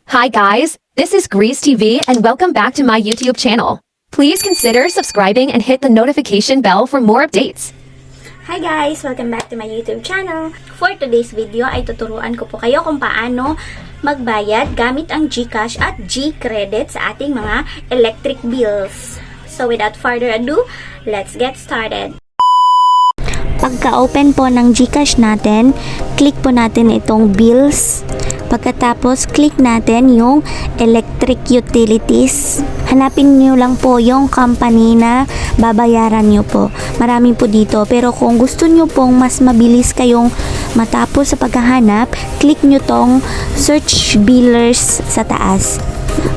Hi guys, this is GREECETV and welcome back to my YouTube channel. Please consider subscribing and hit the notification bell for more updates. Hi guys! Welcome back to my YouTube channel. For today's video ay tuturuan ko po kayo kung paano magbayad gamit ang GCash at GCredit sa ating mga electric bills. So without further ado, let's get started. Pagka-open po ng GCash natin, click po natin itong bills. Pagkatapos, click natin yung electric utilities. Hanapin nyo lang po yung company na babayaran nyo po. Marami po dito. Pero kung gusto nyo pong mas mabilis kayong matapos sa paghahanap, click nyo tong search billers sa taas.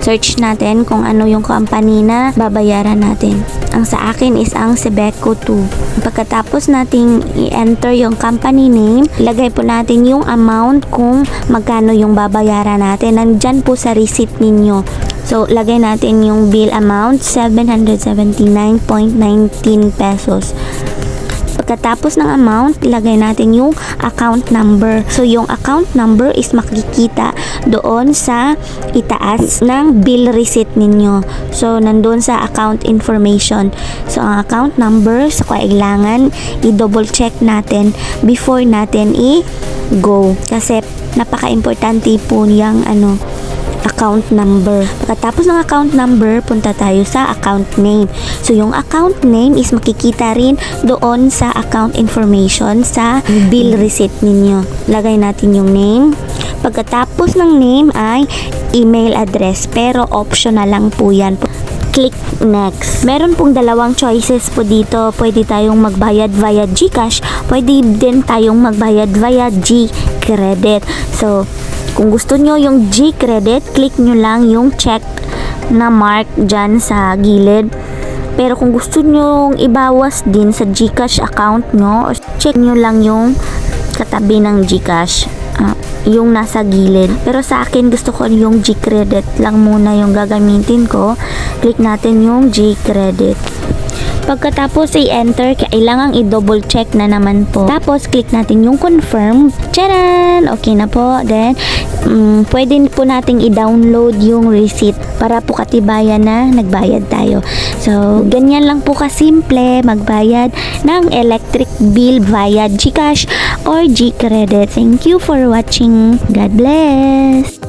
Search natin kung ano yung company na babayaran natin. Ang sa akin is ang Sebeco 2. Pagkatapos nating i-enter yung company name, ilagay po natin yung amount kung magkano yung babayaran natin. Nandyan po sa receipt ninyo. So, lagay natin yung bill amount, 779.19 pesos. Pagkatapos ng amount, ilagay natin yung account number. So, yung account number is makikita doon sa itaas ng bill receipt ninyo. So, nandun sa account information. So, ang account number, so kailangan i-double check natin before natin i-go. Kasi, napaka-importante po yung account number. Pagkatapos ng account number, punta tayo sa account name. So, yung account name is makikita rin doon sa account information sa bill receipt ninyo. Lagay natin yung name. Pagkatapos ng name ay email address. Pero optional lang po yan. Click next. Meron pong dalawang choices po dito. Pwede tayong magbayad via GCash. Pwede din tayong magbayad via GCredit. So, kung gusto nyo yung GCredit, click nyo lang yung check na mark dyan sa gilid. Pero kung gusto nyo ibawas din sa GCash account nyo, check nyo lang yung katabi ng GCash, yung nasa gilid. Pero sa akin, gusto ko yung GCredit lang muna yung gagamitin ko. Click natin yung GCredit. Pagkatapos i-enter, kailangang i-double check na naman po. Tapos, click natin yung confirm. Tcharan! Okay na po. Then, pwede po nating i-download yung receipt para po katibayan na nagbayad tayo. So, ganyan lang po kasimple magbayad ng electric bill via GCash or GCredit. Thank you for watching. God bless!